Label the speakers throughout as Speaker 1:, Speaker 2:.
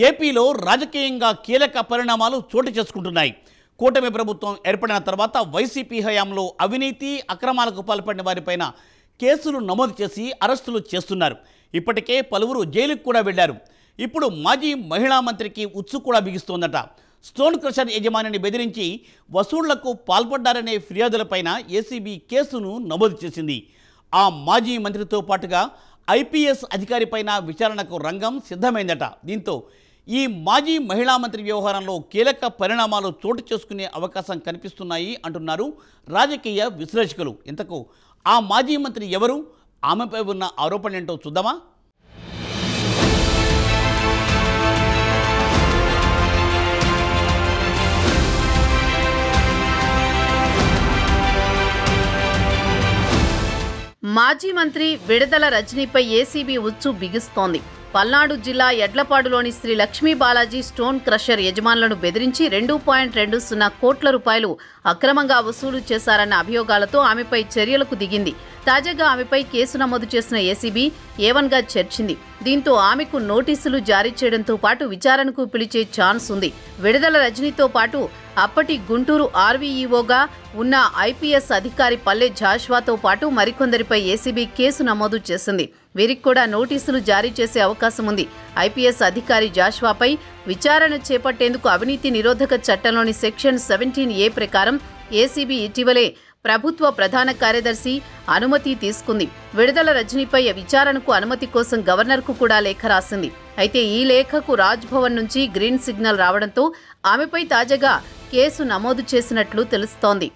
Speaker 1: ఏపీలో రాజకీయంగా కీలక పరిణామాలు చోటు చేసుకుంటున్నాయి. కూటమి ప్రభుత్వం ఏర్పడిన తర్వాత వైసీపీ హయాంలో అవినీతి అక్రమాలకు పాల్పడిన వారిపైన కేసులు నమోదు చేసి అరెస్టులు చేస్తున్నారు. ఇప్పటికే పలువురు జైలుకు కూడా వెళ్లారు. ఇప్పుడు మాజీ మహిళా మంత్రికి ఉచ్చు కూడా బిగిస్తోందట. స్టోన్ క్రషర్ యజమానిని బెదిరించి వసూళ్లకు పాల్పడ్డారనే ఫిర్యాదులపైన ఏసీబీ కేసును నమోదు చేసింది. ఆ మాజీ మంత్రితో పాటుగా ఐపీఎస్ అధికారిపైన విచారణకు రంగం సిద్ధమైందట. దీంతో ఈ మాజీ మహిళా మంత్రి వ్యవహారంలో కీలక పరిణామాలు చోటు చేసుకునే అవకాశం కనిపిస్తున్నాయి అంటున్నారు రాజకీయ విశ్లేషకులు. ఇంతకు ఆ మాజీ మంత్రి ఎవరు, ఆమెపై ఉన్న ఆరోపణలేంటో చూద్దామా?
Speaker 2: మాజీ మంత్రి విడుదల రజనీపై ఏసీబీ ఉచ్చు బిగిస్తోంది. పల్నాడు జిల్లా ఎడ్లపాడులోని శ్రీ లక్ష్మీ బాలాజీ స్టోన్ క్రషర్ యజమానులను బెదిరించి 2.20 కోట్ల రూపాయలు అక్రమంగా వసూలు చేశారన్న అభియోగాలతో ఆమెపై చర్యలకు దిగింది. తాజాగా ఆమెపై కేసు నమోదు చేసిన ఏసీబీ A1గా చేర్చింది. దీంతో ఆమెకు నోటీసులు జారీ చేయడంతో పాటు విచారణకు పిలిచే ఛాన్స్ ఉంది. విడుదల రజనీతో పాటు అప్పటి గుంటూరు ఆర్వీఈఓగా ఉన్న ఐపీఎస్ అధికారి పల్లె జాషువాతో పాటు మరికొందరిపై ఏసీబీ కేసు నమోదు చేసింది. వీరికి కూడా నోటీసులు జారీ చేసే అవకాశం ఉంది. ఐపీఎస్ అధికారి జాషువాపై విచారణ చేపట్టేందుకు అవినీతి నిరోధక చట్టంలోని సెక్షన్ 17A ప్రకారం ఏసీబీ ఇటీవలే ప్రభుత్వ ప్రధాన కార్యదర్శి అనుమతి తీసుకుంది. విడుదల రజనీపై విచారణకు అనుమతి కోసం గవర్నర్కు కూడా లేఖ రాసింది. అయితే ఈ లేఖకు రాజ్భవన్ నుంచి గ్రీన్ సిగ్నల్ రావడంతో ఆమెపై తాజాగా కేసు నమోదు చేసినట్లు తెలుస్తోంది.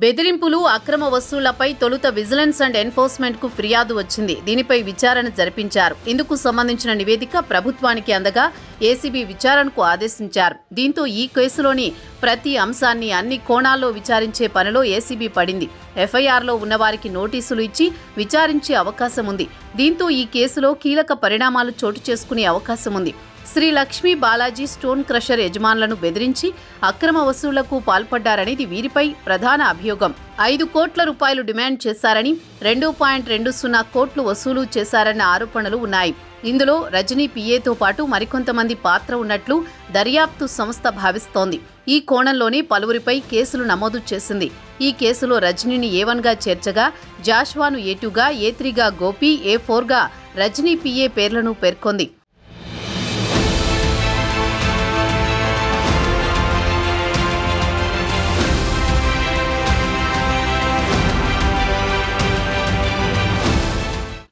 Speaker 2: బెదిరింపులు, అక్రమ వసూళ్లపై తొలుత విజిలెన్స్ అండ్ ఎన్ఫోర్స్మెంట్ కు ఫిర్యాదు వచ్చింది. దీనిపై విచారణ జరిపించారు. ఇందుకు సంబంధించిన నివేదిక ప్రభుత్వానికి అందగా ఏసీబీ విచారణకు ఆదేశించారు. దీంతో ఈ కేసులోని ప్రతి అంశాన్ని అన్ని కోణాల్లో విచారించే పనిలో ఏసీబీ పడింది. ఎఫ్ఐఆర్లో ఉన్నవారికి నోటీసులు ఇచ్చి విచారించే అవకాశం ఉంది. దీంతో ఈ కేసులో కీలక పరిణామాలు చోటు చేసుకునే అవకాశం ఉంది. శ్రీ లక్ష్మీ బాలాజీ స్టోన్ క్రషర్ యజమానులను బెదిరించి అక్రమ వసూళ్లకు పాల్పడ్డారనేది వీరిపై ప్రధాన అభియోగం. 5 కోట్ల రూపాయలు డిమాండ్ చేశారని, 2.20 కోట్లు వసూలు చేశారన్న ఆరోపణలు ఉన్నాయి. ఇందులో రజనీ పిఏతో పాటు మరికొంతమంది పాత్ర ఉన్నట్లు దర్యాప్తు సంస్థ భావిస్తోంది. ఈ కోణంలోనే పలువురిపై కేసులు నమోదు చేసింది. ఈ కేసులో రజనీని A1గా చేర్చగా, జాషువాను A2గా, A3గా గోపి, A4గా రజనీ పిఏ పేర్లను పేర్కొంది.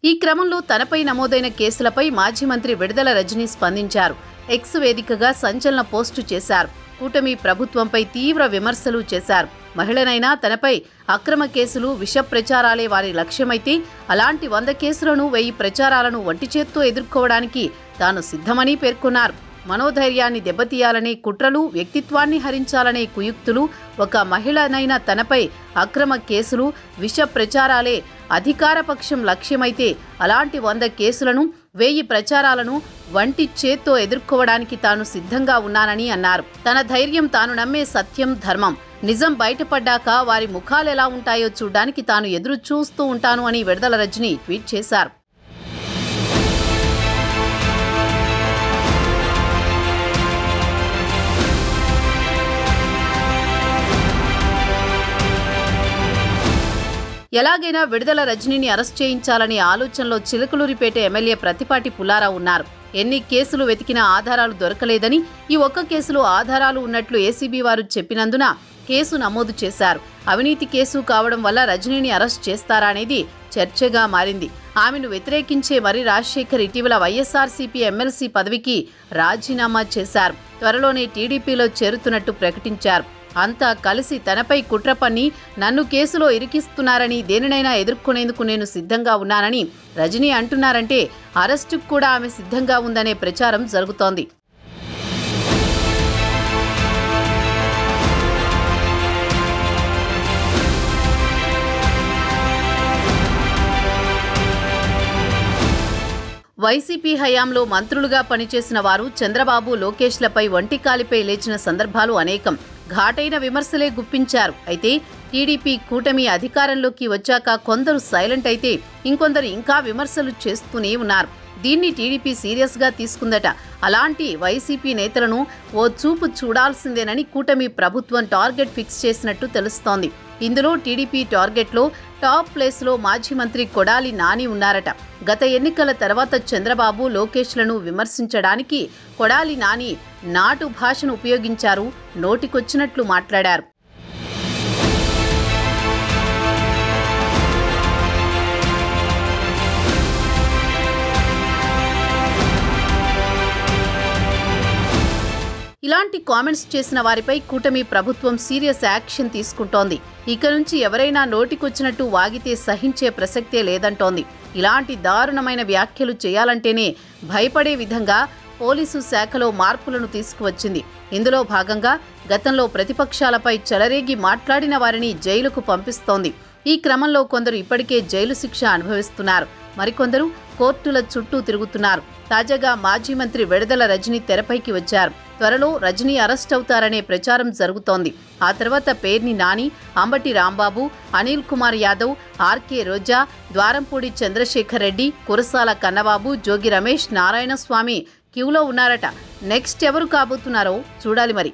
Speaker 2: ఈ క్రమంలో తనపై నమోదైన కేసులపై మాజీ మంత్రి విడుదల రజనీ స్పందించారు. ఎక్స్ వేదికగా సంచలన పోస్టు చేశారు. కూటమి ప్రభుత్వంపై తీవ్ర విమర్శలు చేశారు. మహిళనైనా తనపై అక్రమ కేసులు, విష ప్రచారాలే వారి లక్ష్యమైతే అలాంటి 100 కేసులను 1000 ప్రచారాలను ఒంటి చేత్తో ఎదుర్కోవడానికి తాను సిద్ధమని పేర్కొన్నారు. మనోధైర్యాన్ని దెబ్బతీయాలనే కుట్రలు, వ్యక్తిత్వాన్ని హరించాలనే కుయుక్తులు, ఒక మహిళనైన తనపై అక్రమ కేసులు, విష ప్రచారాలే అధికారపక్షం లక్ష్యమైతే అలాంటి 100 కేసులను, 1000 ప్రచారాలను వంటి చేత్తో ఎదుర్కోవడానికి తాను సిద్ధంగా ఉన్నానని అన్నారు. తన ధైర్యం, తాను నమ్మే సత్యం, ధర్మం, నిజం బయటపడ్డాక వారి ముఖాలు ఎలా ఉంటాయో చూడ్డానికి తాను ఎదురు చూస్తూ ఉంటాను అని విడుదల రజనీ ట్వీట్ చేశారు. ఎలాగైనా విడుదల రజనీని అరెస్ట్ చేయించాలనే ఆలోచనలో చిలకలూరిపేట ఎమ్మెల్యే ప్రతిపాటి పుల్లారావు ఉన్నారు. ఎన్ని కేసులు వెతికినా ఆధారాలు దొరకలేదని, ఈ ఒక్క కేసులో ఆధారాలు ఉన్నట్లు ఏసీబీ వారు చెప్పినందున కేసు నమోదు చేశారు. అవినీతి కేసు కావడం వల్ల రజనీని అరెస్ట్ చేస్తారా అనేది చర్చగా మారింది. ఆమెను వ్యతిరేకించే మరి రాజశేఖర్ ఇటీవల వైఎస్ఆర్సీపీ ఎమ్మెల్సీ పదవికి రాజీనామా చేశారు. త్వరలోనే టీడీపీలో చేరుతున్నట్టు ప్రకటించారు. అంతా కలిసి తనపై కుట్ర పన్ని నన్ను కేసులో ఇరికిస్తున్నారని, దేనినైనా ఎదుర్కొనేందుకు నేను సిద్ధంగా ఉన్నానని రజనీ అంటున్నారంటే అరెస్టుకు కూడా ఆమె సిద్ధంగా ఉందనే ప్రచారం జరుగుతోంది. వైసీపీ హయాంలో మంత్రులుగా పనిచేసిన వారు చంద్రబాబు, లోకేష్లపై ఒంటికాలిపై లేచిన సందర్భాలు అనేకం. ఘాటైన విమర్శలే గుప్పించారు. అయితే టీడీపీ కూటమి అధికారంలోకి వచ్చాక కొందరు సైలెంట్ అయితే ఇంకొందరు ఇంకా విమర్శలు చేస్తూనే ఉన్నారు. దీన్ని టీడీపీ సీరియస్గా తీసుకుందట. అలాంటి వైసీపీ నేతలను ఓ చూపు చూడాల్సిందేనని కూటమి ప్రభుత్వం టార్గెట్ ఫిక్స్ చేసినట్టు తెలుస్తోంది. ఇందులో టీడీపీ టార్గెట్లో టాప్ ప్లేస్లో మాజీ మంత్రి కొడాలి నాని ఉన్నారట. గత ఎన్నికల తర్వాత చంద్రబాబు, లోకేష్లను విమర్శించడానికి కొడాలి నాని నాటు భాషను ఉపయోగించారు. నోటికొచ్చినట్లు మాట్లాడారు. ఇలాంటి కామెంట్స్ చేసిన వారిపై కూటమి ప్రభుత్వం సీరియస్ యాక్షన్ తీసుకుంటోంది. ఇక నుంచి ఎవరైనా నోటికొచ్చినట్టు వాగితే సహించే ప్రసక్తే లేదంటోంది. ఇలాంటి దారుణమైన వ్యాఖ్యలు చేయాలంటేనే భయపడే విధంగా పోలీసు శాఖలో మార్పులను తీసుకువచ్చింది. ఇందులో భాగంగా గతంలో ప్రతిపక్షాలపై చెలరేగి మాట్లాడిన వారిని జైలుకు పంపిస్తోంది. ఈ క్రమంలో కొందరు ఇప్పటికే జైలు శిక్ష అనుభవిస్తున్నారు. మరికొందరు కోర్టుల చుట్టూ తిరుగుతున్నారు. తాజాగా మాజీ మంత్రి విడుదల రజని తెరపైకి వచ్చారు. త్వరలో రజనీ అరెస్ట్ అవుతారనే ప్రచారం జరుగుతోంది. ఆ తర్వాత పేర్ని నాని, అంబటి రాంబాబు, అనిల్ కుమార్ యాదవ్, ఆర్కే రోజా, ద్వారంపూడి చంద్రశేఖర్ రెడ్డి, కురసాల కన్నబాబు, జోగి రమేష్, నారాయణస్వామి క్యూలో ఉన్నారట. నెక్స్ట్ ఎవరు కాబోతున్నారో చూడాలి మరి.